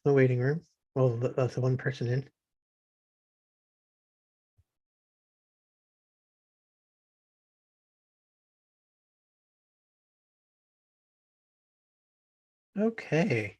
the waiting room. Well, that's the one person in. Okay.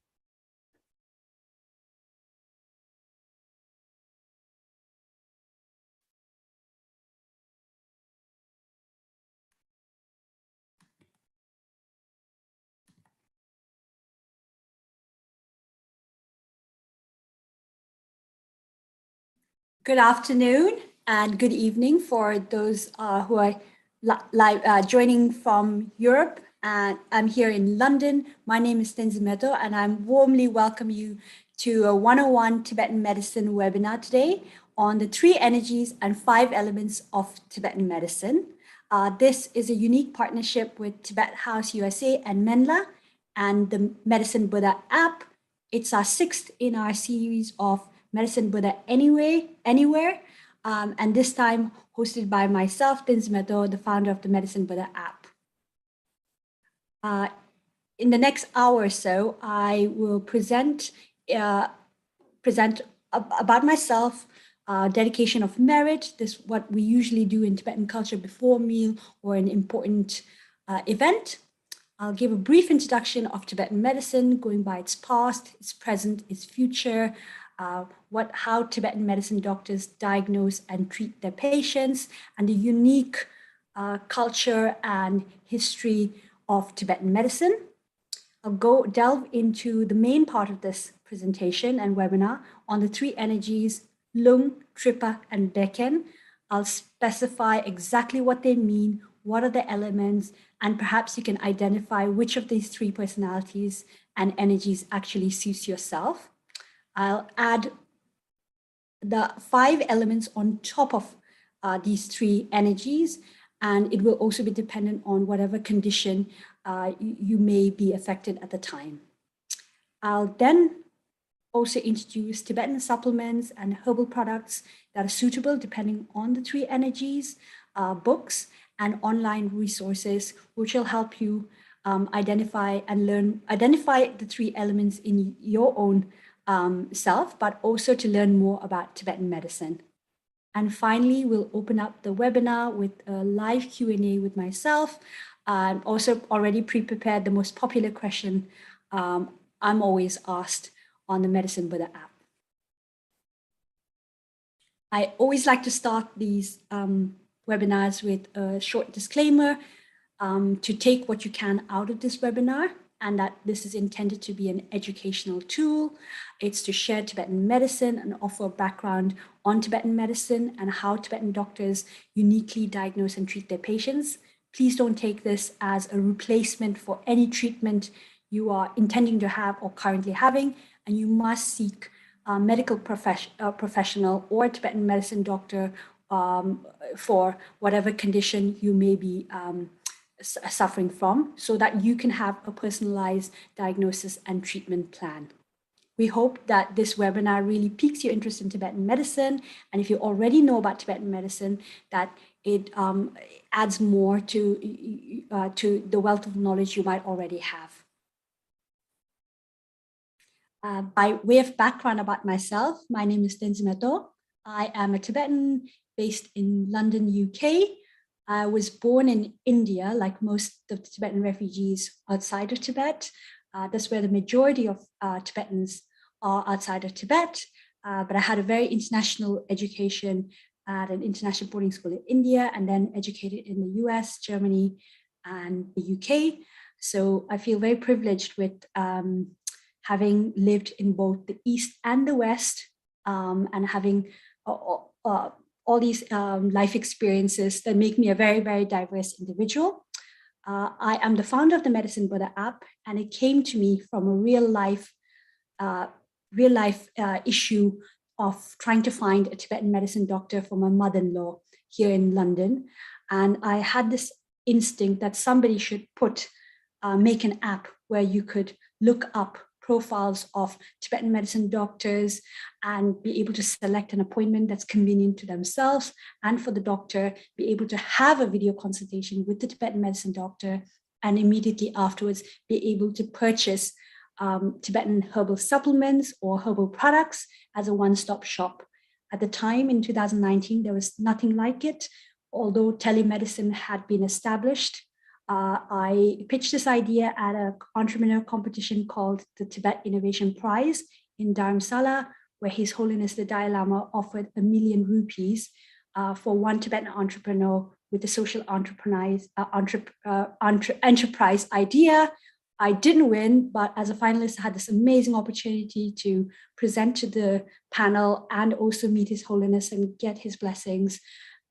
Good afternoon and good evening for those who are joining from Europe. And I'm here in London. My name is Tenzin Meto, and I warmly welcome you to a 101 Tibetan Medicine webinar today on the 3 energies and 5 elements of Tibetan medicine. This is a unique partnership with Tibet House USA and Menla and the Medicine Buddha app. It's our 6th in our series of Medicine Buddha Anywhere, and this time hosted by myself, Tenzin Meto, the founder of the Medicine Buddha app. In the next hour or so, I will present about myself, dedication of merit. This is what we usually do in Tibetan culture before a meal or an important event. I'll give a brief introduction of Tibetan medicine, going by its past, its present, its future, how Tibetan medicine doctors diagnose and treat their patients, and the unique culture and history of Tibetan medicine. I'll delve into the main part of this presentation and webinar on the 3 energies, Lung, Tripa, and Beken. I'll specify exactly what they mean, what are the elements, and perhaps you can identify which of these 3 personalities and energies actually suits yourself. I'll add the 5 elements on top of these 3 energies, and it will also be dependent on whatever condition you may be affected at the time. I'll then also introduce Tibetan supplements and herbal products that are suitable depending on the 3 energies, books, and online resources, which will help you identify the 3 elements in your own self, but also to learn more about Tibetan medicine. And finally, we'll open up the webinar with a live Q&A with myself. Also already pre-prepared the most popular question I'm always asked on the Medicine Buddha app. I always like to start these webinars with a short disclaimer to take what you can out of this webinar, and that this is intended to be an educational tool. It's to share Tibetan medicine and offer background on Tibetan medicine and how Tibetan doctors uniquely diagnose and treat their patients. Please don't take this as a replacement for any treatment you are intending to have or currently having, and you must seek a medical professional or Tibetan medicine doctor for whatever condition you may be suffering from, so that you can have a personalized diagnosis and treatment plan. We hope that this webinar really piques your interest in Tibetan medicine, and if you already know about Tibetan medicine, that it adds more to the wealth of knowledge you might already have. By way of background about myself, my name is Tenzin Meto. I am a Tibetan based in London, UK. I was born in India, like most of the Tibetan refugees outside of Tibet. That's where the majority of Tibetans are outside of Tibet. But I had a very international education at an international boarding school in India, and then educated in the US, Germany, and the UK. So I feel very privileged with having lived in both the East and the West, and having all these life experiences that make me a very, very diverse individual. I am the founder of the Medicine Buddha app, and it came to me from a real life issue of trying to find a Tibetan medicine doctor for my mother-in-law here in London. And I had this instinct that somebody should make an app where you could look up profiles of Tibetan medicine doctors and be able to select an appointment that's convenient to themselves and for the doctor, be able to have a video consultation with the Tibetan medicine doctor, and immediately afterwards be able to purchase Tibetan herbal supplements or herbal products as a one-stop shop. At the time in 2019, there was nothing like it. Although telemedicine had been established, I pitched this idea at an entrepreneur competition called the Tibet Innovation Prize in Dharamsala, where His Holiness the Dalai Lama offered 1 million rupees for one Tibetan entrepreneur with a social enterprise idea. I didn't win, but as a finalist, I had this amazing opportunity to present to the panel and also meet His Holiness and get his blessings.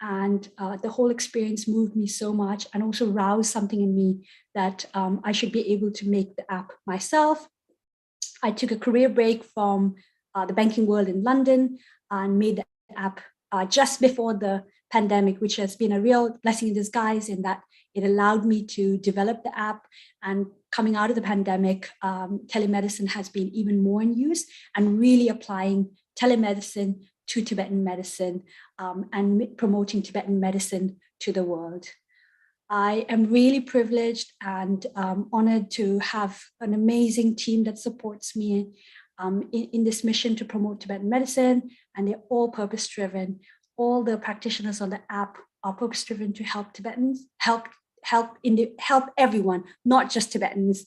And the whole experience moved me so much and also roused something in me that I should be able to make the app myself. I took a career break from the banking world in London and made the app just before the pandemic, which has been a real blessing in disguise in that it allowed me to develop the app. And coming out of the pandemic, telemedicine has been even more in use, and really applying telemedicine to Tibetan medicine and promoting Tibetan medicine to the world. I am really privileged and honored to have an amazing team that supports me in this mission to promote Tibetan medicine, and they're all purpose-driven. All the practitioners on the app are purpose-driven to help Tibetans, help everyone, not just Tibetans,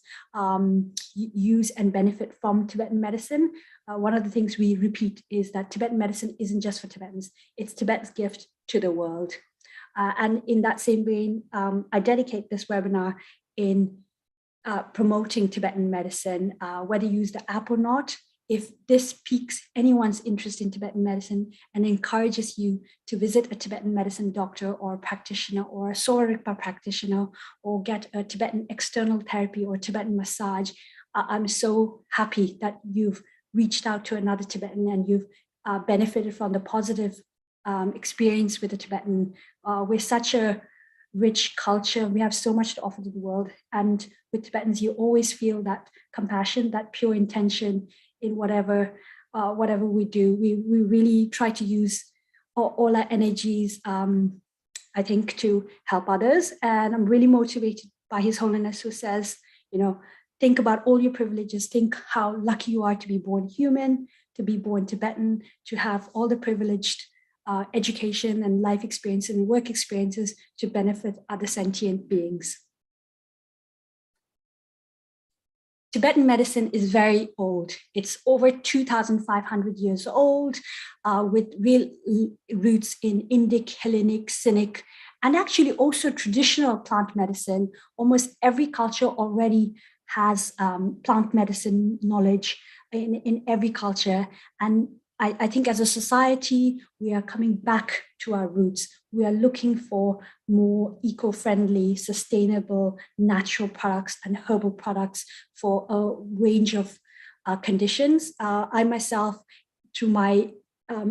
use and benefit from Tibetan medicine. One of the things we repeat is that Tibetan medicine isn't just for Tibetans, it's Tibet's gift to the world. And in that same vein, I dedicate this webinar in promoting Tibetan medicine, whether you use the app or not. If this piques anyone's interest in Tibetan medicine and encourages you to visit a Tibetan medicine doctor or practitioner or a Solar Rigpa practitioner or get a Tibetan external therapy or Tibetan massage, I'm so happy that you've reached out to another Tibetan and you've benefited from the positive experience with the Tibetan. We're such a rich culture. We have so much to offer to the world. And with Tibetans, you always feel that compassion, that pure intention in whatever we do. We really try to use all our energies, I think, to help others. And I'm really motivated by His Holiness, who says, think about all your privileges, think how lucky you are to be born human, to be born Tibetan, to have all the privileged education and life experience and work experiences to benefit other sentient beings. Tibetan medicine is very old. It's over 2,500 years old, with real roots in Indic, Hellenic, Cynic, and actually also traditional plant medicine. Almost every culture already has plant medicine knowledge in every culture. And I think as a society, we are coming back to our roots. We are looking for more eco-friendly, sustainable, natural products and herbal products for a range of conditions. I myself, through my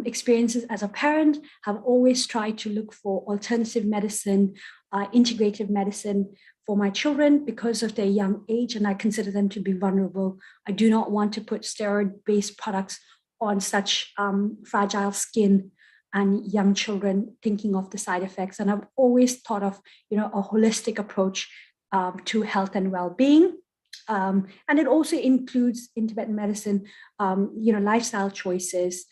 experiences as a parent, have always tried to look for alternative medicine, integrative medicine for my children because of their young age, and I consider them to be vulnerable. I do not want to put steroid-based products on such fragile skin and young children, thinking of the side effects. And I've always thought of, a holistic approach to health and well-being. And it also includes in Tibetan medicine, lifestyle choices,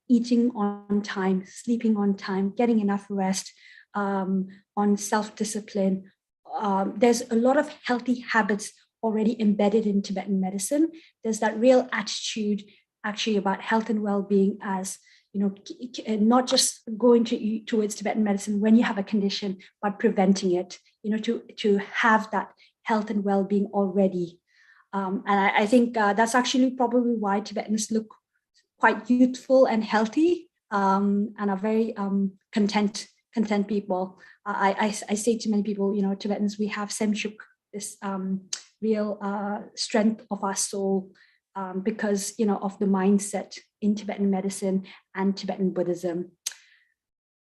eating on time, sleeping on time, getting enough rest, on self-discipline. There's a lot of healthy habits already embedded in Tibetan medicine. There's that real attitude actually about health and well-being as, not just going towards Tibetan medicine when you have a condition, but preventing it, to have that health and well-being already. And I think that's actually probably why Tibetans look quite youthful and healthy, and are very content people. I say to many people, Tibetans, we have Semshuk, this real strength of our soul, because of the mindset in Tibetan medicine and Tibetan Buddhism.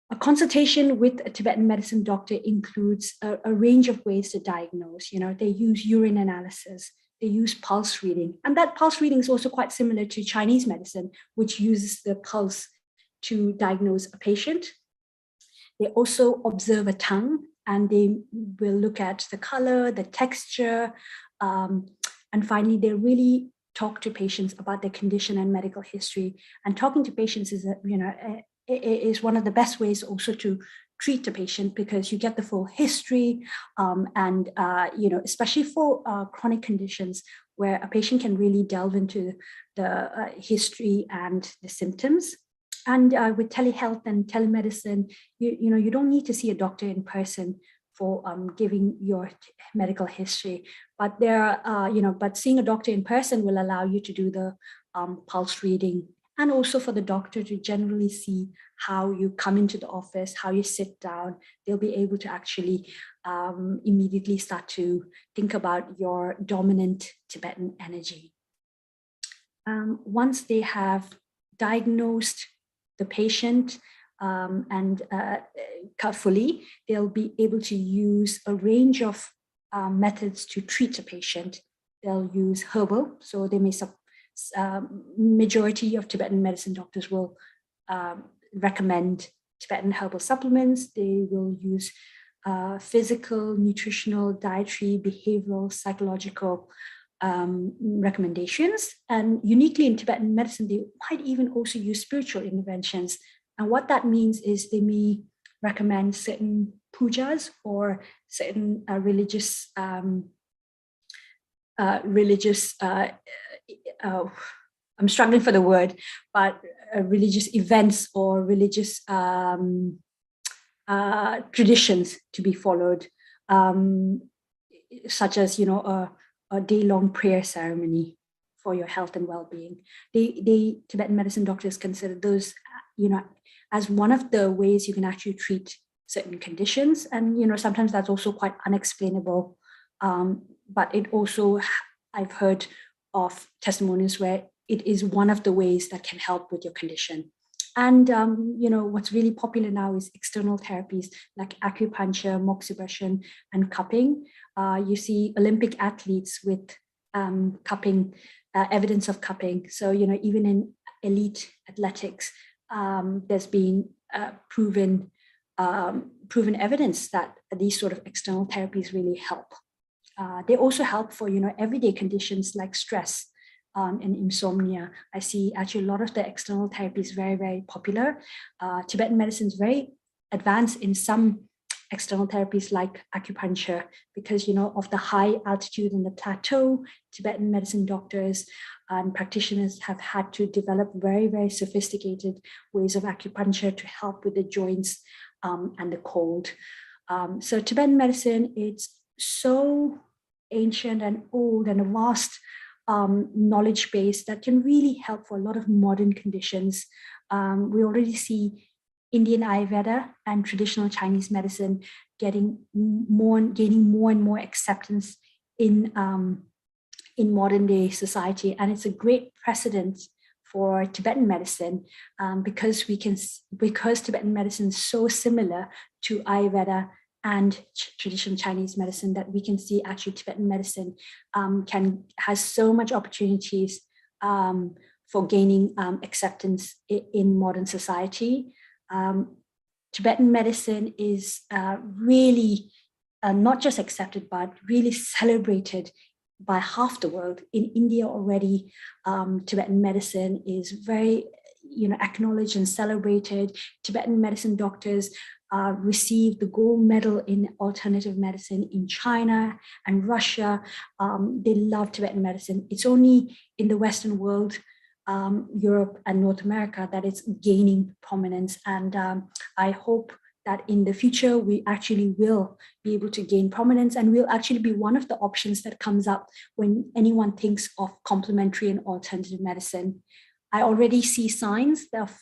A consultation with a Tibetan medicine doctor includes a range of ways to diagnose. They use urine analysis, they use pulse reading, and that pulse reading is also quite similar to Chinese medicine, which uses the pulse to diagnose a patient. They also observe a tongue, and they will look at the color, the texture, And finally, they really talk to patients about their condition and medical history. And talking to patients is, is one of the best ways also to treat a patient, because you get the full history, and especially for chronic conditions where a patient can really delve into the history and the symptoms. And with telehealth and telemedicine, you don't need to see a doctor in person for giving your medical history, but but seeing a doctor in person will allow you to do the pulse reading, and also for the doctor to generally see how you come into the office, how you sit down. They'll be able to actually immediately start to think about your dominant Tibetan energy. Once they have diagnosed the patient and fully, they'll be able to use a range of methods to treat a patient. They'll use herbal, so they may majority of Tibetan medicine doctors will recommend Tibetan herbal supplements. They will use physical, nutritional, dietary, behavioral, psychological recommendations. And uniquely in Tibetan medicine, they might even also use spiritual interventions. And what that means is they may recommend certain pujas or certain religious I'm struggling for the word, but religious events or religious traditions to be followed, such as a day-long prayer ceremony for your health and well-being. They Tibetan medicine doctors consider those as one of the ways you can actually treat certain conditions, and sometimes that's also quite unexplainable. But it also, I've heard of testimonies where it is one of the ways that can help with your condition. And what's really popular now is external therapies like acupuncture, moxibustion, and cupping. You see Olympic athletes with cupping, evidence of cupping. So even in elite athletics, there's been proven evidence that these sort of external therapies really help. They also help for everyday conditions like stress and insomnia. I see actually a lot of the external therapies very, very popular. Tibetan medicine is very advanced in some external therapies like acupuncture because of the high altitude and the plateau. Tibetan medicine doctors and practitioners have had to develop very, very sophisticated ways of acupuncture to help with the joints and the cold. So Tibetan medicine, it's so ancient and old and a vast knowledge base that can really help for a lot of modern conditions. We already see Indian Ayurveda and traditional Chinese medicine gaining more and more acceptance in modern day society, and it's a great precedent for Tibetan medicine because Tibetan medicine is so similar to Ayurveda and traditional Chinese medicine that we can see actually Tibetan medicine has so much opportunities for gaining acceptance in modern society. Tibetan medicine is really not just accepted, but really celebrated by half the world. In India already, Tibetan medicine is very acknowledged and celebrated. Tibetan medicine doctors received the gold medal in alternative medicine in China and Russia. They love Tibetan medicine. It's only in the Western world, Europe and North America, that it's gaining prominence. And I hope that in the future, we actually will be able to gain prominence and we'll actually be one of the options that comes up when anyone thinks of complementary and alternative medicine. I already see signs of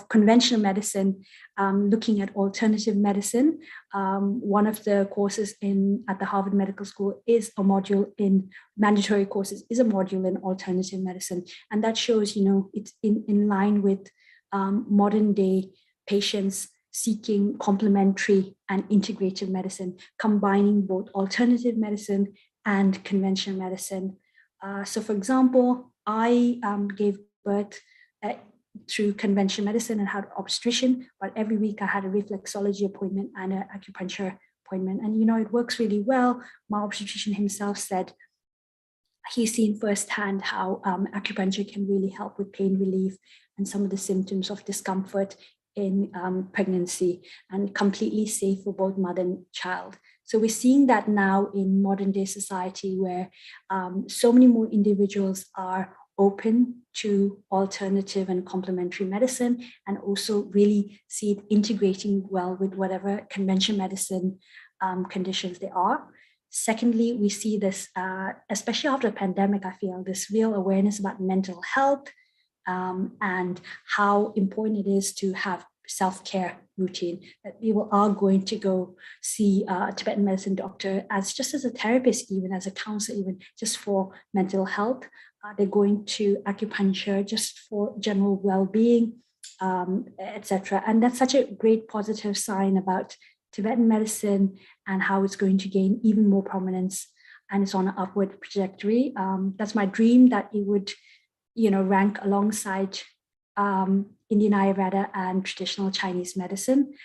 conventional medicine looking at alternative medicine. One of the courses at the Harvard Medical School is a module in mandatory courses, is a module in alternative medicine. And that shows, it's in line with modern day patients seeking complementary and integrative medicine, combining both alternative medicine and conventional medicine. So for example, I gave birth through conventional medicine and had obstetrician, but every week I had a reflexology appointment and an acupuncture appointment. And, it works really well. My obstetrician himself said he's seen firsthand how acupuncture can really help with pain relief and some of the symptoms of discomfort in pregnancy, and completely safe for both mother and child. So we're seeing that now in modern day society, where so many more individuals are open to alternative and complementary medicine, and also really see it integrating well with whatever conventional medicine conditions there are. Secondly, we see this, especially after the pandemic, I feel this real awareness about mental health, and how important it is to have self-care routine, that people are going to go see a Tibetan medicine doctor as just as a therapist, even as a counselor, even just for mental health. They're going to acupuncture just for general well-being, etc. And that's such a great positive sign about Tibetan medicine and how it's going to gain even more prominence, and it's on an upward trajectory. That's my dream, that it would rank alongside Indian Ayurveda and traditional Chinese medicine,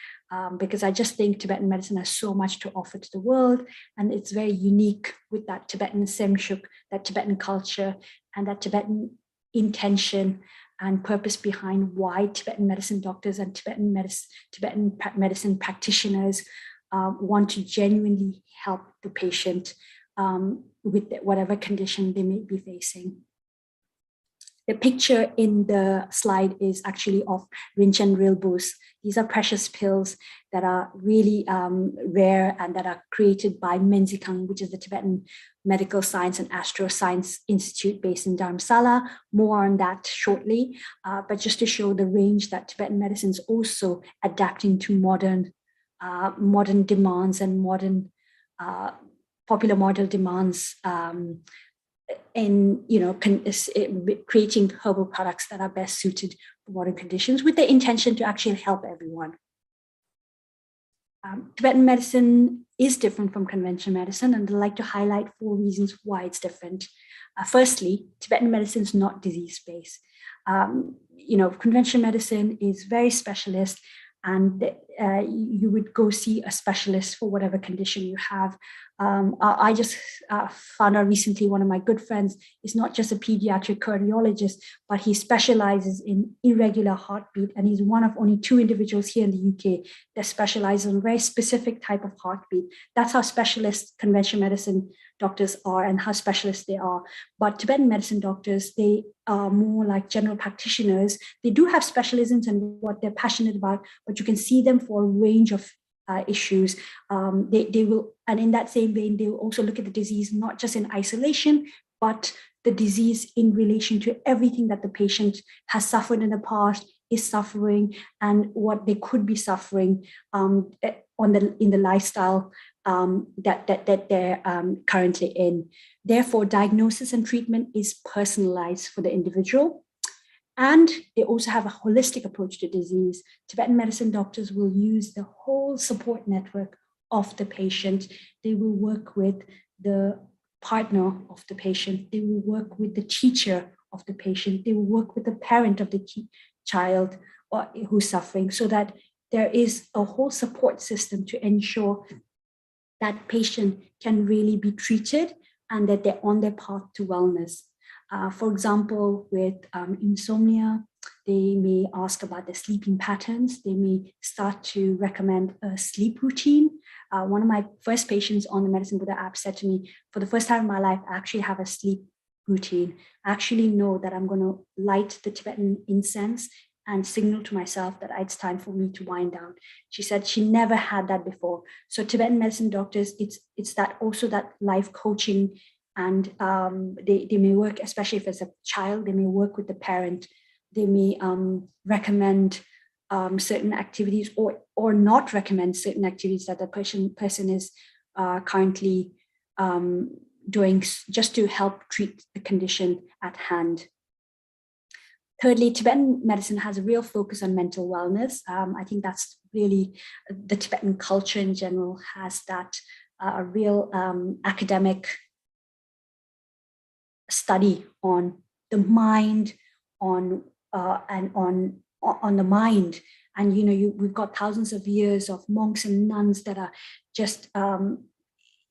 because I just think Tibetan medicine has so much to offer to the world, and it's very unique with that Tibetan Semshuk, that Tibetan culture, and that Tibetan intention and purpose behind why Tibetan medicine doctors and Tibetan medicine practitioners want to genuinely help the patient with whatever condition they may be facing. The picture in the slide is actually of Rinchen Rilbos. These are precious pills that are really rare and that are created by Menzikang, which is the Tibetan Medical Science and Astroscience Institute based in Dharamsala. More on that shortly, but just to show the range that Tibetan medicine is also adapting to modern demands and modern popular model demands, in creating herbal products that are best suited for modern conditions, with the intention to actually help everyone. Tibetan medicine is different from conventional medicine, and I'd like to highlight 4 reasons why it's different. Firstly, Tibetan medicine is not disease-based. Conventional medicine is very specialist, and you would go see a specialist for whatever condition you have. I just found out recently, one of my good friends is not just a pediatric cardiologist, but he specializes in irregular heartbeat, and he's one of only 2 individuals here in the UK that specialize on a very specific type of heartbeat. That's how specialist conventional medicine doctors are and how specialist they are. But Tibetan medicine doctors, they are more like general practitioners. They do have specialisms and what they're passionate about, but you can see them for a range of issues. They will, and in that same vein, they will also look at the disease not just in isolation, but the disease in relation to everything that the patient has suffered in the past, is suffering, and what they could be suffering in the lifestyle that they're currently in. Therefore, diagnosis and treatment is personalized for the individual. And they also have a holistic approach to disease. Tibetan medicine doctors will use the whole support network of the patient. They will work with the partner of the patient. They will work with the teacher of the patient. They will work with the parent of the child who's suffering, so that there is a whole support system to ensure that patient can really be treated and that they're on their path to wellness. For example, with insomnia, they may ask about their sleeping patterns. They may start to recommend a sleep routine. One of my first patients on the Medicine Buddha app said to me, for the first time in my life, I actually have a sleep routine. I actually know that I'm going to light the Tibetan incense and signal to myself that it's time for me to wind down. She said she never had that before. So Tibetan medicine doctors, it's that also that life coaching, and they may work, especially if it's a child, they may work with the parent. They may recommend certain activities or not recommend certain activities that the person is currently doing just to help treat the condition at hand. Thirdly, Tibetan medicine has a real focus on mental wellness. I think that's really the Tibetan culture in general has that real academic study on the mind, on the mind And, we've got thousands of years of monks and nuns that are just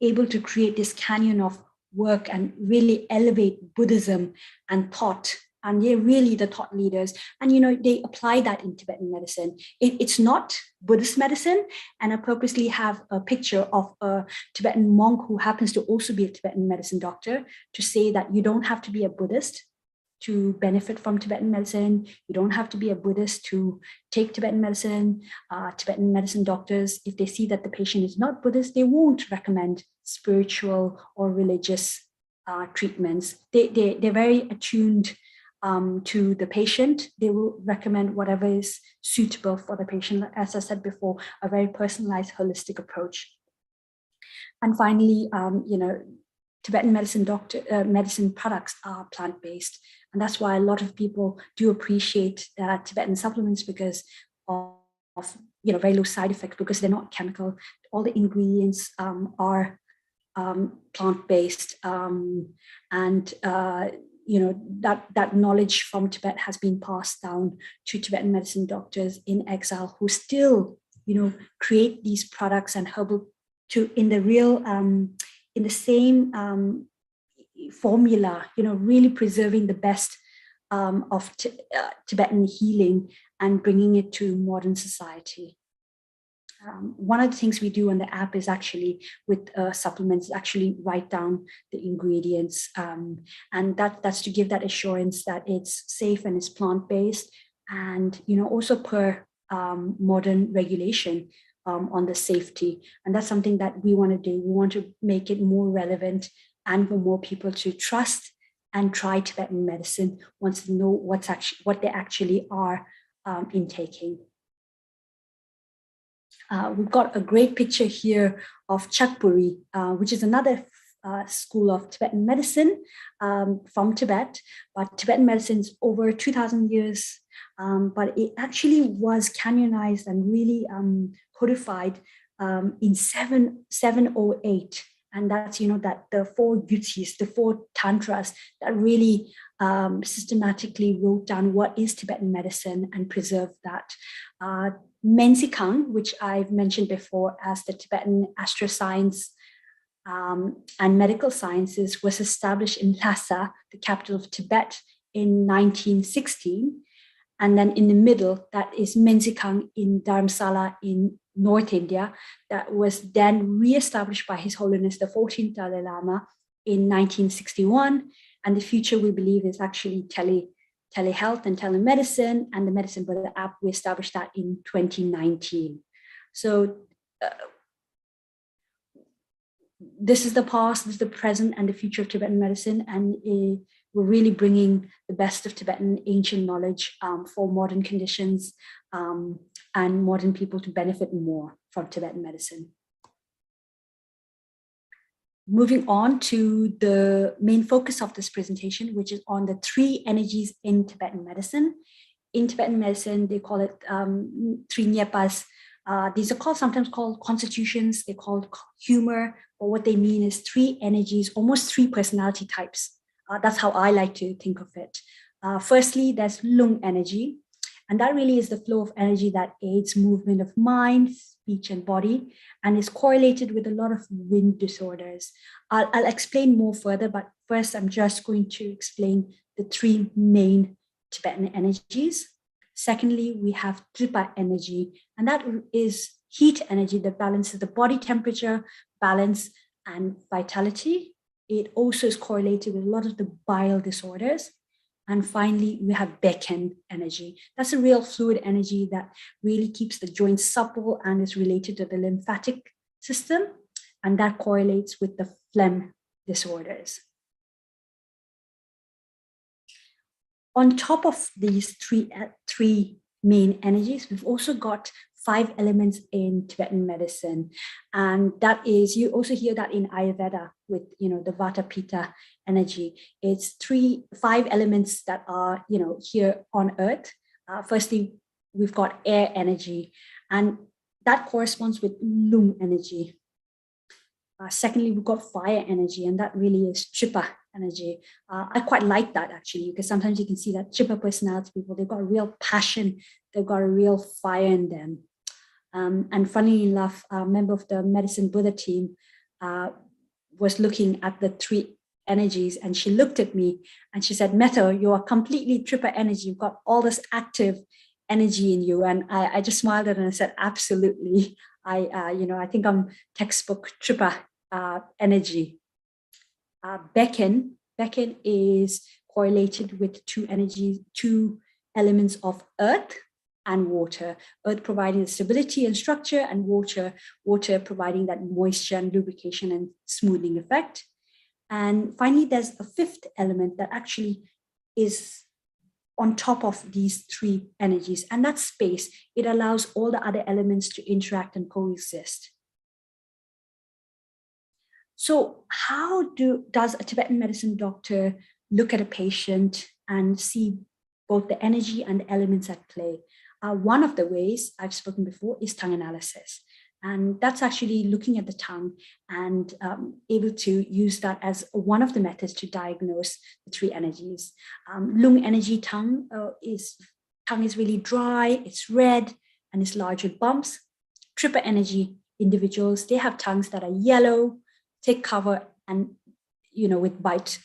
able to create this canyon of work and really elevate Buddhism and thought. And they're really the thought leaders. And, they apply that in Tibetan medicine. It's not Buddhist medicine. And I purposely have a picture of a Tibetan monk who happens to also be a Tibetan medicine doctor to say that you don't have to be a Buddhist to benefit from Tibetan medicine. You don't have to be a Buddhist to take Tibetan medicine. Tibetan medicine doctors, if they see that the patient is not Buddhist, they won't recommend spiritual or religious treatments. They're very attuned to the patient. They will recommend whatever is suitable for the patient. As I said before, a very personalized, holistic approach. And finally, Tibetan medicine products are plant-based. And that's why a lot of people do appreciate Tibetan supplements because of very low side effects, because they're not chemical. All the ingredients are plant-based. That knowledge from Tibet has been passed down to Tibetan medicine doctors in exile who still, create these products and herbal in the same formula, really preserving the best of Tibetan healing and bringing it to modern society. One of the things we do on the app is actually with supplements, actually write down the ingredients. And that's to give that assurance that it's safe and it's plant-based, and, also per modern regulation on the safety. And that's something that we want to do. We want to make it more relevant and for more people to trust and try Tibetan medicine once they know what they actually are intaking. We've got a great picture here of Chakpuri, which is another school of Tibetan medicine from Tibet. But Tibetan medicine is over 2,000 years, but it actually was canonized and really codified in 708. And that's, that the four yutis, the four tantras that really systematically wrote down what is Tibetan medicine and preserved that. Mensikang, which I've mentioned before as the Tibetan astroscience and medical sciences, was established in Lhasa, the capital of Tibet, in 1916. And then in the middle, that is Mensikang in Dharamsala in North India, that was then re-established by His Holiness the 14th Dalai Lama in 1961. And the future, we believe, is actually telehealth and telemedicine, and the Medicine Brother app, we established that in 2019. So this is the past, this is the present, and the future of Tibetan medicine, and we're really bringing the best of Tibetan ancient knowledge for modern conditions and modern people to benefit more from Tibetan medicine. Moving on to the main focus of this presentation, which is on the three energies in Tibetan medicine. In Tibetan medicine, they call it three nyepas. These are sometimes called constitutions. They're called humor, or what they mean is three energies, almost three personality types. That's how I like to think of it. Firstly, there's lung energy, and that really is the flow of energy that aids movement of mind, speech, and body, and is correlated with a lot of wind disorders. I'll explain more further, but first I'm just going to explain the three main Tibetan energies. Secondly, we have Tripa energy, and that is heat energy that balances the body temperature, balance, and vitality. It also is correlated with a lot of the bile disorders. And finally, we have Becken energy. That's a real fluid energy that really keeps the joints supple and is related to the lymphatic system. And that correlates with the phlegm disorders. On top of these three main energies, we've also got 5 elements in Tibetan medicine. And that is, you also hear that in Ayurveda with, the Vata Pitta energy. It's 5 elements that are, here on earth. Firstly, we've got air energy, and that corresponds with lung energy. Secondly, we've got fire energy, and that really is Chipa energy. I quite like that actually, because sometimes you can see that Chipa personality people, they've got a real passion, they've got a real fire in them. And funnily enough, a member of the Medicine Buddha team was looking at the three energies, and she looked at me and she said, Meta, you are completely Tripper energy. You've got all this active energy in you. And I just smiled at her and I said, absolutely. I think I'm textbook Tripper energy. Becken is correlated with two energies, two elements of earth and water. Earth providing stability and structure, and water providing that moisture and lubrication and smoothing effect. And finally, there's a fifth element that actually is on top of these three energies, and that's space. It allows all the other elements to interact and coexist. So how does a Tibetan medicine doctor look at a patient and see both the energy and the elements at play? One of the ways I've spoken before is tongue analysis. And that's actually looking at the tongue and able to use that as one of the methods to diagnose the three energies. Lung energy tongue is really dry, it's red, and it's large with bumps. Tripper energy individuals, they have tongues that are yellow, thick cover, and with bite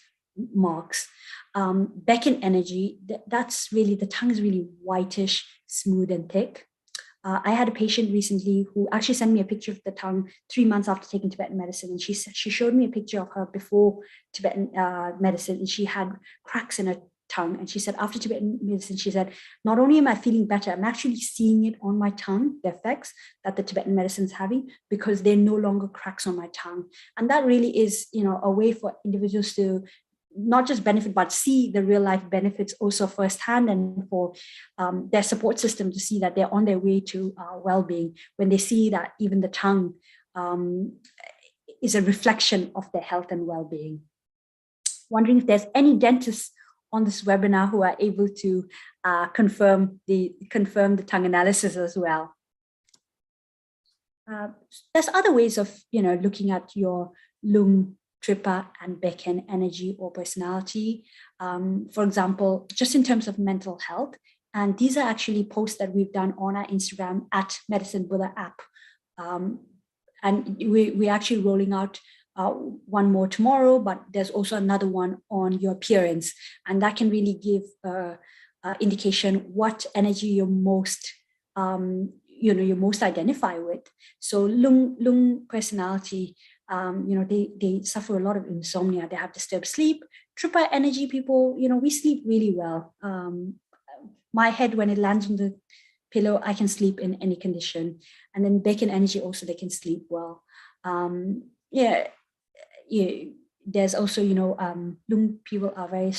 marks. Becken energy, that's really, the tongue is really whitish, smooth and thick. I had a patient recently who actually sent me a picture of the tongue 3 months after taking Tibetan medicine. And she showed me a picture of her before Tibetan medicine, and she had cracks in her tongue. And she said, after Tibetan medicine, she said, not only am I feeling better, I'm actually seeing it on my tongue, the effects that the Tibetan medicine is having, because they're no longer cracks on my tongue. And that really is, a way for individuals to not just benefit, but see the real life benefits also firsthand, and for their support system to see that they're on their way to well-being when they see that even the tongue is a reflection of their health and well-being. Wondering if there's any dentists on this webinar who are able to confirm the tongue analysis as well. There's other ways of looking at your lung, Tripper, and Becken energy or personality. For example, just in terms of mental health, and these are actually posts that we've done on our Instagram at Medicine Buddha app. And we're actually rolling out one more tomorrow, but there's also another one on your appearance, and that can really give indication what energy you're most identify with. So lung personality, they suffer a lot of insomnia. They have disturbed sleep. Tripper energy people, we sleep really well. My head, when it lands on the pillow, I can sleep in any condition. And then Becken energy also, they can sleep well. There's also, lung people are very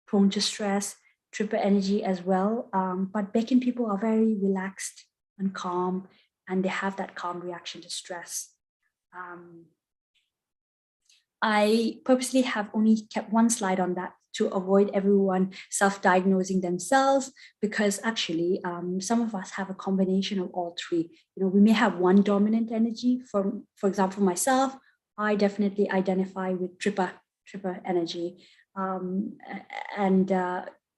prone to stress. Tripper energy as well. But Becken people are very relaxed and calm, and they have that calm reaction to stress. I purposely have only kept one slide on that to avoid everyone self-diagnosing themselves, because actually some of us have a combination of all three. We may have one dominant energy. For example, myself, I definitely identify with Tripper energy.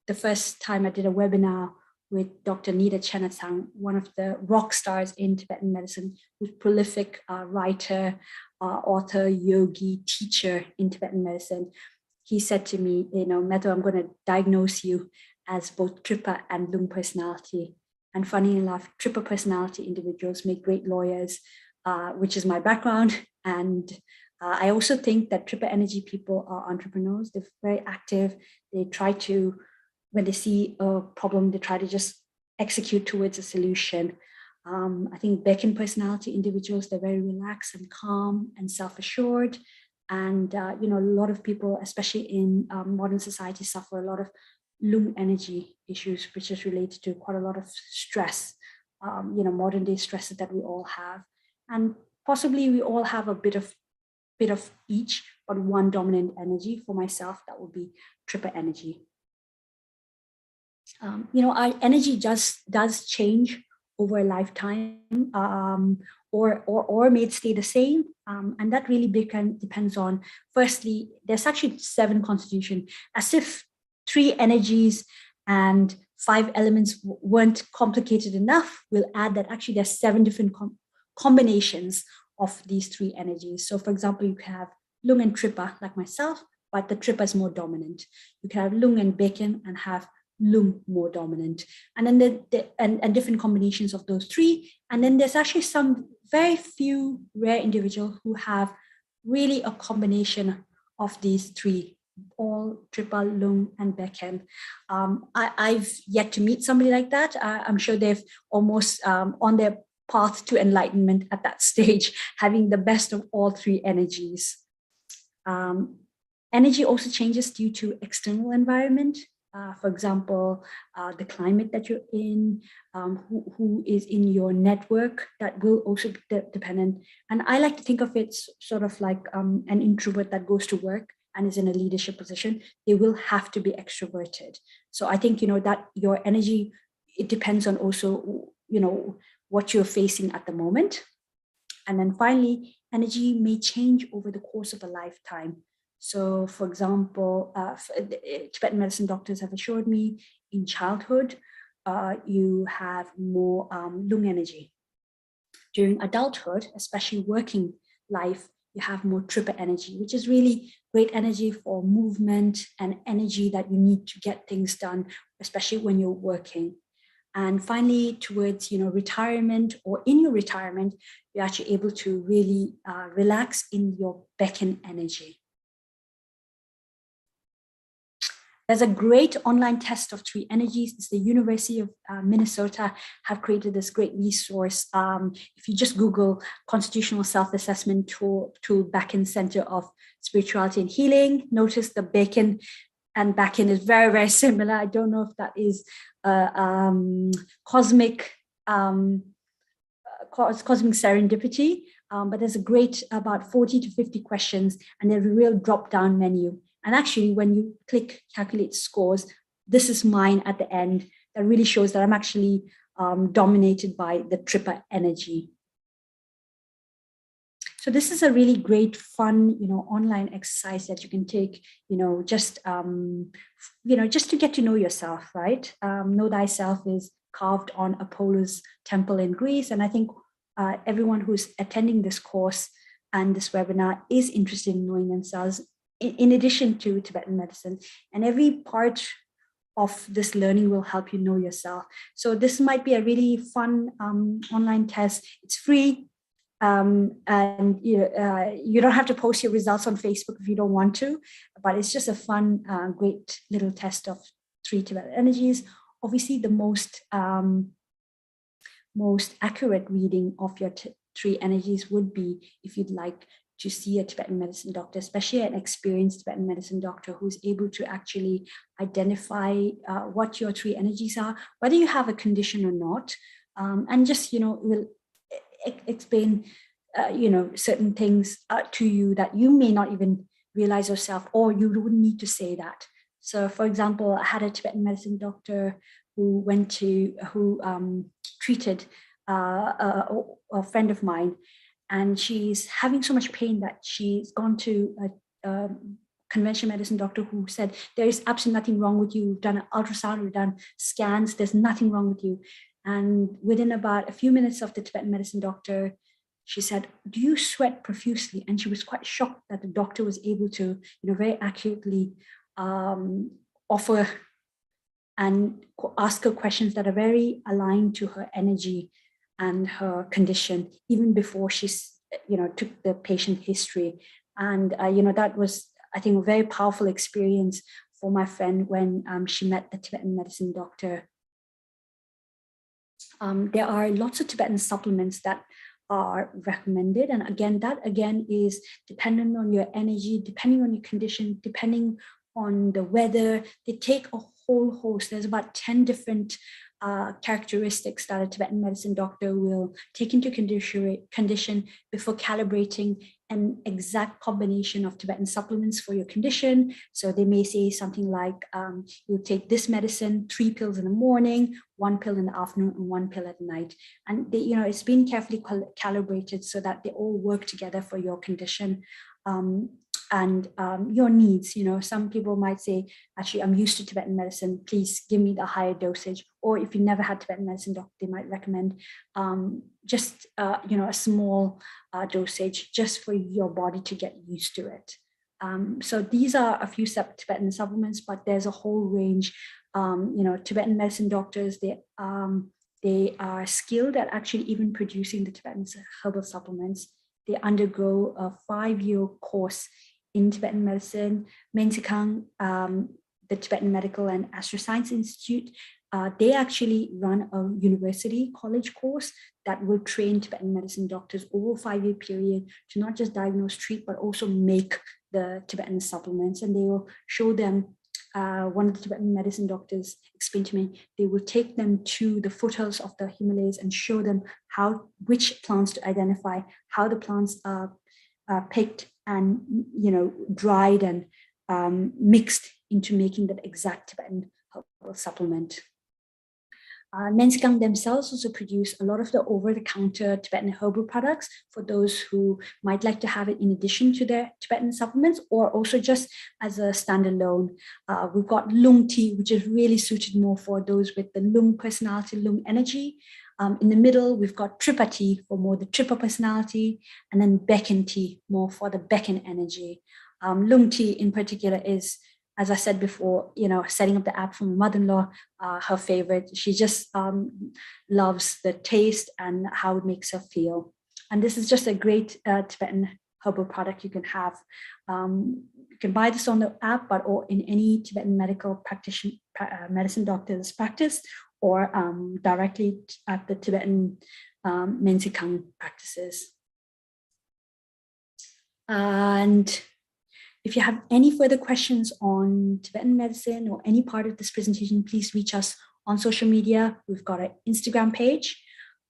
The first time I did a webinar with Dr. Nida Chennatsang, one of the rock stars in Tibetan medicine, who's prolific writer, author, yogi, teacher in Tibetan medicine. He said to me, Meto, I'm going to diagnose you as both Tripper and lung personality. And funny enough, Tripper personality individuals make great lawyers, which is my background. And I also think that Tripper energy people are entrepreneurs. They're very active. They try to, when they see a problem, they try to just execute towards a solution. I think Becken personality individuals, they're very relaxed and calm and self-assured. And, a lot of people, especially in modern society, suffer a lot of lung energy issues, which is related to quite a lot of stress, modern day stresses that we all have. And possibly we all have a bit of each, but one dominant energy. For myself, that would be Tripper energy. Our energy just does change over a lifetime, or may it stay the same. And that really depends on, firstly, there's actually 7 constitutions, as if 3 energies and 5 elements weren't complicated enough, we'll add that actually there's 7 different combinations of these 3 energies. So for example, you can have Lung and Tripa, like myself, but the Tripa is more dominant. You can have Lung and Bacon and have Lung more dominant. And then and different combinations of those 3. And then there's actually some very few rare individuals who have really a combination of these 3, all Tripa, Lung, and Bacon. I've yet to meet somebody like that. I'm sure they've almost on their path to enlightenment at that stage, having the best of all 3 energies. Energy also changes due to external environment. For example, the climate that you're in, who is in your network, that will also be dependent. And I like to think of it sort of like an introvert that goes to work and is in a leadership position. They will have to be extroverted. So I think, that your energy, it depends on also, what you're facing at the moment. And then finally, energy may change over the course of a lifetime. So for example, Tibetan medicine doctors have assured me in childhood, you have more lung energy. During adulthood, especially working life, you have more tripa energy, which is really great energy for movement and energy that you need to get things done, especially when you're working. And finally, towards retirement or in your retirement, you're actually able to really relax in your Becken energy. There's a great online test of 3 energies. It's the University of Minnesota have created this great resource. If you just Google Constitutional Self-Assessment Tool Becken Center of Spirituality and Healing, notice the Becken and Becken is very, very similar. I don't know if that is cosmic serendipity, but there's a great about 40 to 50 questions, and there's a real drop-down menu. And actually, when you click calculate scores, this is mine at the end. That really shows that I'm actually dominated by the Tripa energy. So this is a really great, fun, online exercise that you can take, just to get to know yourself, right? Know thyself is carved on Apollo's temple in Greece. And I think everyone who's attending this course and this webinar is interested in knowing themselves, in addition to Tibetan medicine. And every part of this learning will help you know yourself. So this might be a really fun online test. It's free. And you don't have to post your results on Facebook if you don't want to, but it's just a fun, great little test of 3 Tibetan energies. Obviously, the most accurate reading of your 3 energies would be if you'd like to see a Tibetan medicine doctor, especially an experienced Tibetan medicine doctor who's able to actually identify what your 3 energies are, whether you have a condition or not, and just, will explain, certain things to you that you may not even realize yourself, or you wouldn't need to say that. So for example, I had a Tibetan medicine doctor who treated a friend of mine, and she's having so much pain that she's gone to a conventional medicine doctor who said, there is absolutely nothing wrong with you. We've done an ultrasound, we've done scans, there's nothing wrong with you. And within about a few minutes of the Tibetan medicine doctor, she said, do you sweat profusely? And she was quite shocked that the doctor was able to, very accurately offer and ask her questions that are very aligned to her energy and her condition, even before she, took the patient history. And, that was, I think, a very powerful experience for my friend when she met the Tibetan medicine doctor. There are lots of Tibetan supplements that are recommended. And again, that is dependent on your energy, depending on your condition, depending on the weather. They take a whole host. There's about 10 different characteristics that a Tibetan medicine doctor will take into condition before calibrating an exact combination of Tibetan supplements for your condition. So they may say something like, you'll take this medicine, 3 pills in the morning, 1 pill in the afternoon, and 1 pill at night. And they, it's been carefully calibrated so that they all work together for your condition. and your needs. Some people might say, actually, I'm used to Tibetan medicine, please give me the higher dosage. Or if you never had Tibetan medicine, doctor, they might recommend just a small dosage just for your body to get used to it. So these are a few Tibetan supplements, but there's a whole range. Tibetan medicine doctors, they are skilled at actually even producing the Tibetan herbal supplements. They undergo a 5-year course in Tibetan medicine. Mensikang, the Tibetan Medical and Astroscience Institute, they actually run a university college course that will train Tibetan medicine doctors over a 5-year period to not just diagnose, treat, but also make the Tibetan supplements. And they will show them, one of the Tibetan medicine doctors explained to me, they will take them to the foothills of the Himalayas and show them which plants to identify, how the plants are picked and dried and mixed into making that exact Tibetan herbal supplement. Mensikang themselves also produce a lot of the over-the-counter Tibetan herbal products for those who might like to have it in addition to their Tibetan supplements, or also just as a standalone. We've got lung tea, which is really suited more for those with the lung personality, lung energy. In the middle, we've got tripa tea for more the tripa personality, and then becken tea more for the becken energy. Lung tea in particular is, as I said before, setting up the app for my mother-in-law, her favorite. She just loves the taste and how it makes her feel. And this is just a great Tibetan herbal product you can have. You can buy this on the app, or in any Tibetan medical medicine doctor's practice, or directly at the Tibetan Mensikang practices. And if you have any further questions on Tibetan medicine or any part of this presentation, please reach us on social media. We've got an Instagram page,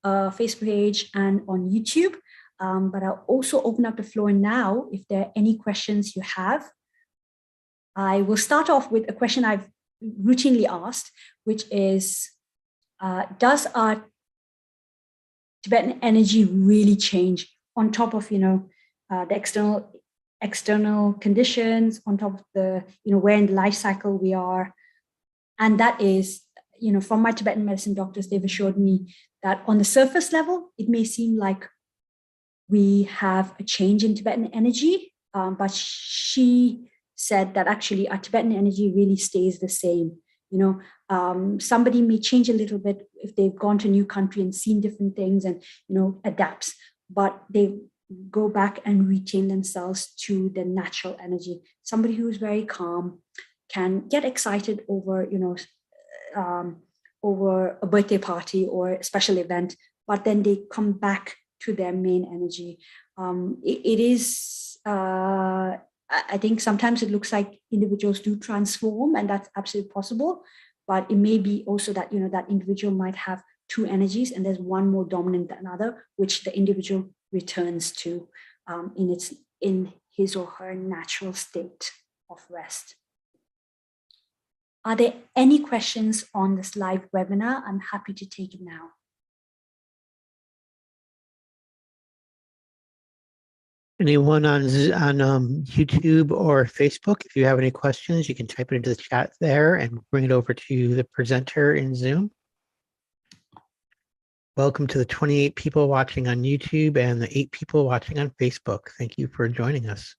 a Facebook page, and on YouTube. But I'll also open up the floor now if there are any questions you have. I will start off with a question I've routinely asked, which is, does our Tibetan energy really change on top of, the external conditions, on top of the, where in the life cycle we are? And that is, from my Tibetan medicine doctors, they've assured me that on the surface level, it may seem like we have a change in Tibetan energy, but she said that actually our Tibetan energy really stays the same. Somebody may change a little bit if they've gone to a new country and seen different things and, adapts, but they go back and retain themselves to the natural energy. Somebody who's very calm can get excited over, over a birthday party or a special event, but then they come back to their main energy. It is, I think sometimes it looks like individuals do transform, and that's absolutely possible, but it may be also that, that individual might have two energies and there's one more dominant than another, which the individual returns to in his or her natural state of rest. Are there any questions on this live webinar? I'm happy to take it now. Anyone on YouTube or Facebook, if you have any questions, you can type it into the chat there and bring it over to the presenter in Zoom. Welcome to the 28 people watching on YouTube and the 8 people watching on Facebook. Thank you for joining us.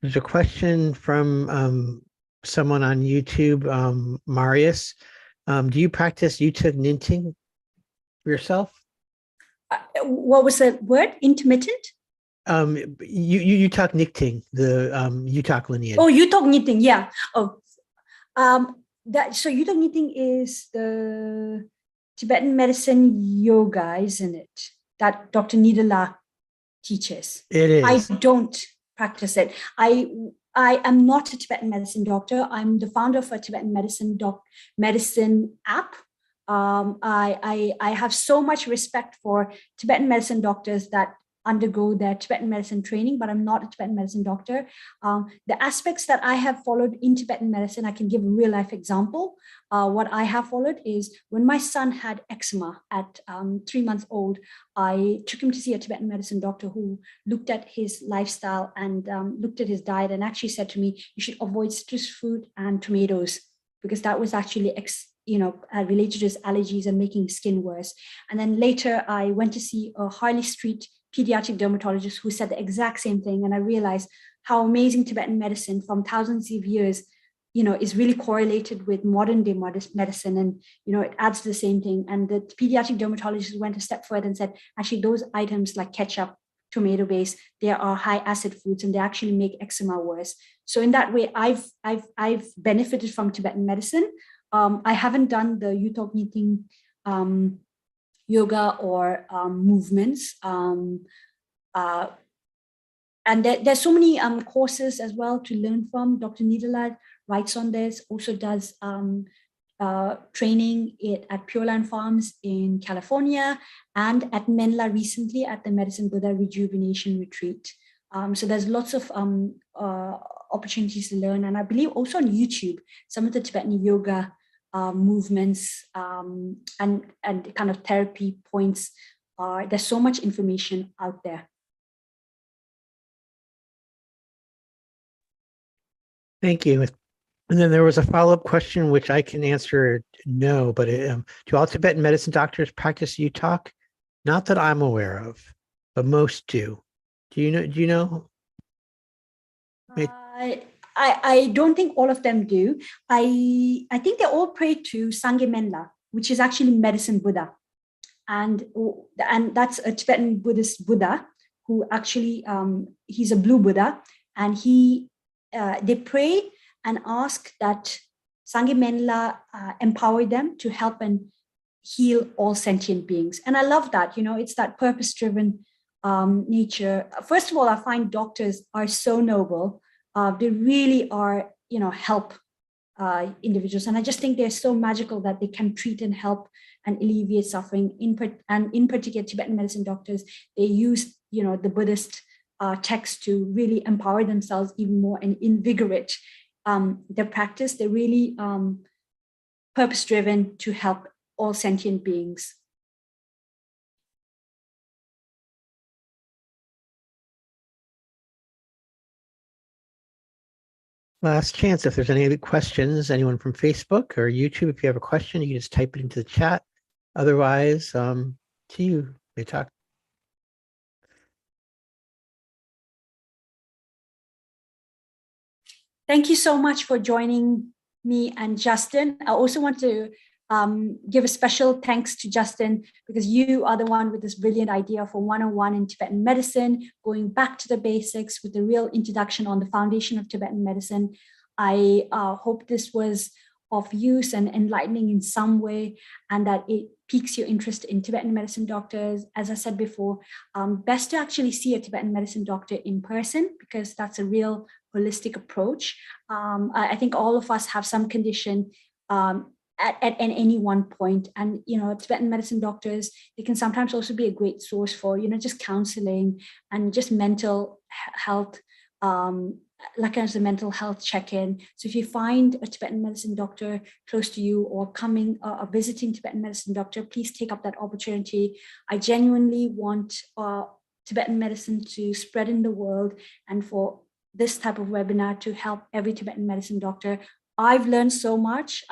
There's a question from someone on YouTube, Marius. Do you practice Yuta Ninting yourself? What was the word? Intermittent? You talk Nikting, the Yutak lineage. Oh, Yutak Knitting, yeah. Oh, so Yutak Knitting is the Tibetan medicine yoga, isn't it? That Dr. Nidala teaches. It is. I don't practice it. I am not a Tibetan medicine doctor. I'm the founder of a Tibetan medicine app. I have so much respect for Tibetan medicine doctors that undergo their Tibetan medicine training, but I'm not a Tibetan medicine doctor. The aspects that I have followed in Tibetan medicine, I can give a real life example. What I have followed is when my son had eczema at 3 months old, I took him to see a Tibetan medicine doctor who looked at his lifestyle and looked at his diet and actually said to me, you should avoid citrus fruit and tomatoes, because that was actually related to his allergies and making skin worse. And then later I went to see a Harley Street pediatric dermatologist who said the exact same thing. And I realized how amazing Tibetan medicine from thousands of years, is really correlated with modern day medicine. And, it adds to the same thing. And the pediatric dermatologist went a step further and said, actually, those items like ketchup, tomato base, they are high acid foods and they actually make eczema worse. So in that way, I've benefited from Tibetan medicine. I haven't done the Yutok Niting yoga or movements. And there's so many courses as well to learn from. Dr. Niederlad writes on this, also does training at Pure Land Farms in California and at Menla recently at the Medicine Buddha Rejuvenation Retreat. So there's lots of opportunities to learn. And I believe also on YouTube, some of the Tibetan yoga movements and kind of therapy points there's so much information out there. Thank you. And then there was a follow-up question, which I can answer no, but do all Tibetan medicine doctors practice Utok? Not that I'm aware of, but most do. Do you know? I don't think all of them do. I think they all pray to Sangye Menla, which is actually medicine Buddha. And that's a Tibetan Buddhist Buddha who actually, he's a blue Buddha. And they pray and ask that Sangye Menla empower them to help and heal all sentient beings. And I love that, it's that purpose-driven nature. First of all, I find doctors are so noble. They really are, help individuals. And I just think they're so magical that they can treat and help and alleviate suffering. In particular, Tibetan medicine doctors, they use, the Buddhist text to really empower themselves even more and invigorate their practice. They're really purpose-driven to help all sentient beings. Last chance. If there's any other questions, anyone from Facebook or YouTube, if you have a question, you can just type it into the chat. Otherwise, to you, Vitak. Thank you so much for joining me and Justin. I also want to give a special thanks to Justin, because you are the one with this brilliant idea for 101 in Tibetan medicine, going back to the basics with a real introduction on the foundation of Tibetan medicine. I hope this was of use and enlightening in some way, and that it piques your interest in Tibetan medicine doctors. As I said before, best to actually see a Tibetan medicine doctor in person, because that's a real holistic approach. I think all of us have some condition at any one point, and Tibetan medicine doctors, they can sometimes also be a great source for just counseling and just mental health, like as a mental health check-in. So if you find a Tibetan medicine doctor close to you, or coming or visiting Tibetan medicine doctor, please take up that opportunity. I genuinely want Tibetan medicine to spread in the world, and for this type of webinar to help every Tibetan medicine doctor. I've learned so much,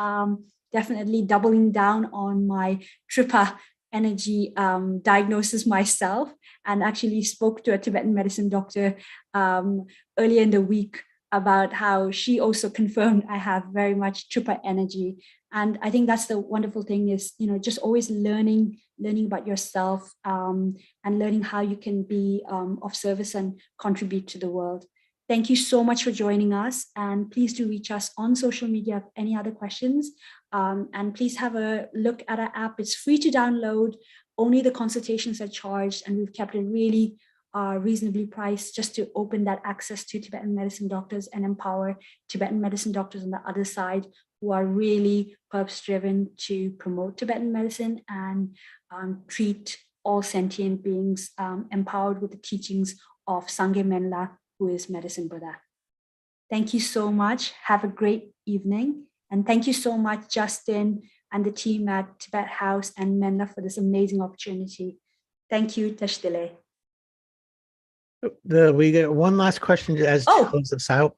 definitely doubling down on my Tripa energy diagnosis myself, and actually spoke to a Tibetan medicine doctor earlier in the week about how she also confirmed I have very much Tripa energy. And I think that's the wonderful thing is, just always learning about yourself and learning how you can be of service and contribute to the world. Thank you so much for joining us, and please do reach us on social media if any other questions. And please have a look at our app. It's free to download. Only the consultations are charged, and we've kept it really reasonably priced just to open that access to Tibetan medicine doctors and empower Tibetan medicine doctors on the other side who are really purpose-driven to promote Tibetan medicine and treat all sentient beings empowered with the teachings of Sangye Menla, who is Medicine Buddha. Thank you so much. Have a great evening. And thank you so much, Justin and the team at Tibet House and Menla for this amazing opportunity. Thank you, Tashtile. We get one last question as to close this out.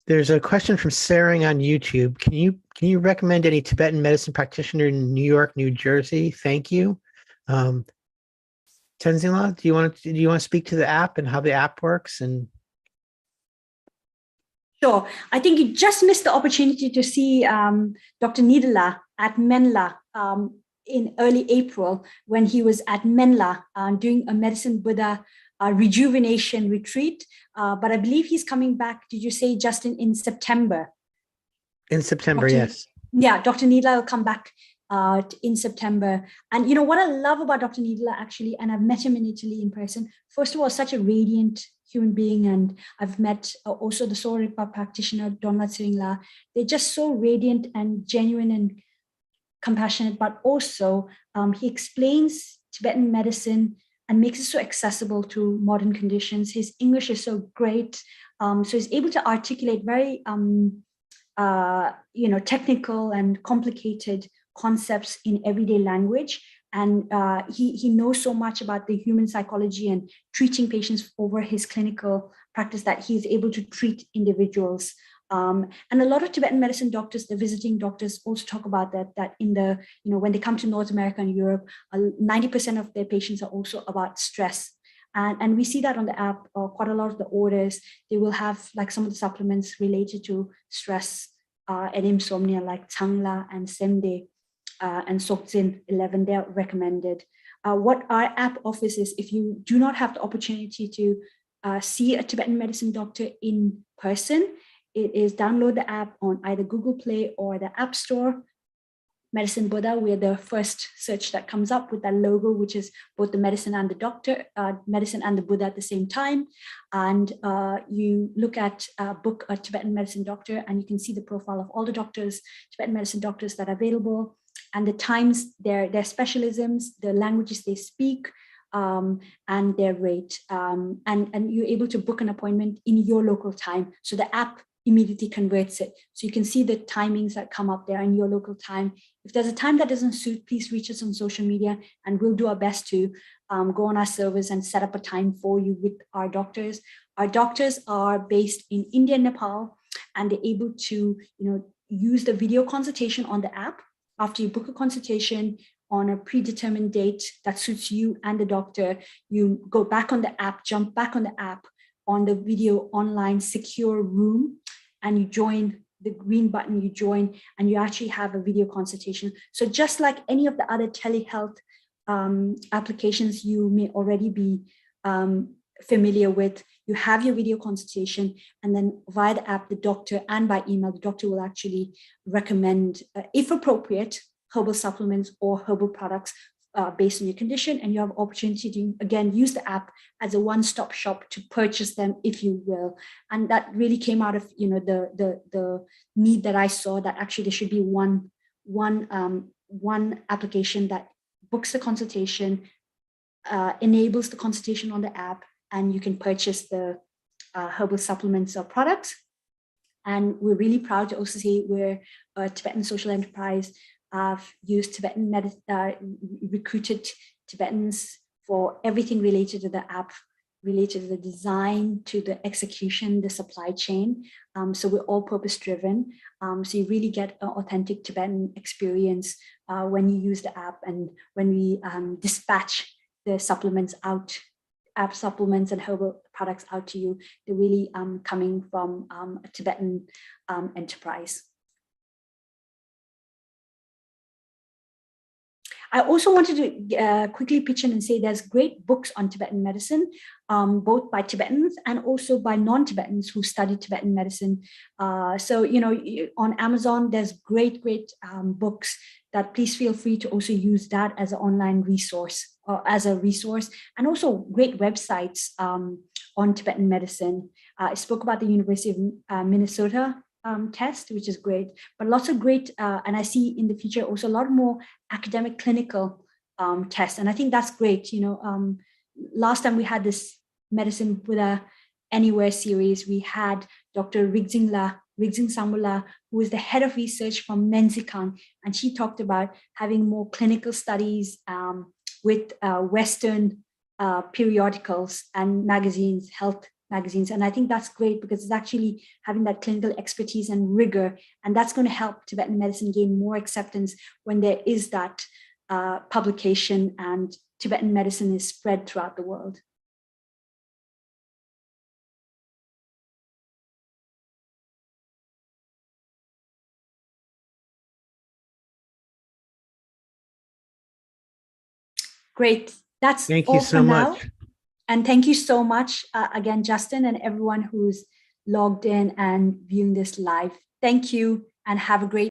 There's a question from Saring on YouTube. Can you recommend any Tibetan medicine practitioner in New York, New Jersey? Thank you. Tenzingla, do you want to speak to the app and how the app works? And sure. I think you just missed the opportunity to see Dr. Nidala at Menla in early April when he was at Menla doing a Medicine Buddha rejuvenation retreat. But I believe he's coming back, did you say, Justin, in September? In September, yes. Yeah, Dr. Nidala will come back in September. And you know what I love about Dr. Nidala actually, and I've met him in Italy in person, first of all, such a radiant human being. And I've met also the Sorikpa practitioner, Donla Tsiringla. They're just so radiant and genuine and compassionate, but also he explains Tibetan medicine and makes it so accessible to modern conditions. His English is so great. So he's able to articulate very technical and complicated concepts in everyday language. And he knows so much about the human psychology and treating patients over his clinical practice that he's able to treat individuals. And a lot of Tibetan medicine doctors, the visiting doctors, also talk about that in the, when they come to North America and Europe, 90% of their patients are also about stress. And we see that on the app, quite a lot of the orders, they will have like some of the supplements related to stress and insomnia, like Changla and Semde and Sokzin 11, they're recommended. What our app offers is, if you do not have the opportunity to see a Tibetan medicine doctor in person, it is download the app on either Google Play or the App Store. Medicine Buddha, we're the first search that comes up with that logo, which is both the medicine and the doctor, medicine and the Buddha at the same time. And you look at book a Tibetan medicine doctor, and you can see the profile of all the doctors, Tibetan medicine doctors that are available, and the times, their specialisms, the languages they speak, and their rate. And you're able to book an appointment in your local time. So the app immediately converts it. So you can see the timings that come up there in your local time. If there's a time that doesn't suit, please reach us on social media, and we'll do our best to go on our servers and set up a time for you with our doctors. Our doctors are based in India and Nepal, and they're able to use the video consultation on the app. After you book a consultation on a predetermined date that suits you and the doctor, you go back on the app, jump back on the app, on the video online secure room, and you join the green button, you join, and you actually have a video consultation. So just like any of the other telehealth applications you may already be familiar with, you have your video consultation, and then via the app, the doctor, and by email, the doctor will actually recommend, if appropriate, herbal supplements or herbal products based on your condition, and you have opportunity to, again, use the app as a one-stop shop to purchase them, if you will. And that really came out of the need that I saw, that actually there should be one application that books the consultation, enables the consultation on the app, and you can purchase the herbal supplements or products. And we're really proud to also say we're a Tibetan social enterprise. I've used Tibetan recruited Tibetans for everything related to the app, related to the design, to the execution, the supply chain. So we're all purpose driven. So you really get an authentic Tibetan experience when you use the app, and when we dispatch the supplements out, app supplements and herbal products out to you, they're really coming from a Tibetan enterprise. I also wanted to quickly pitch in and say there's great books on Tibetan medicine, both by Tibetans and also by non-Tibetans who study Tibetan medicine. So, on Amazon, there's great books that please feel free to also use that as an online resource, and also great websites on Tibetan medicine. I spoke about the University of Minnesota test, which is great, but lots of great, and I see in the future also a lot more academic clinical test. And I think that's great. Last time we had this Medicine with a Anywhere series, we had Dr. Rigzing Samula, who is the head of research from Menzikan, and she talked about having more clinical studies with Western periodicals and magazines, health magazines. And I think that's great because it's actually having that clinical expertise and rigor, and that's going to help Tibetan medicine gain more acceptance when there is that publication and Tibetan medicine is spread throughout the world. Great. That's Thank all you for so now. much. And thank you so much again, Justin, and everyone who's logged in and viewing this live. Thank you and have a great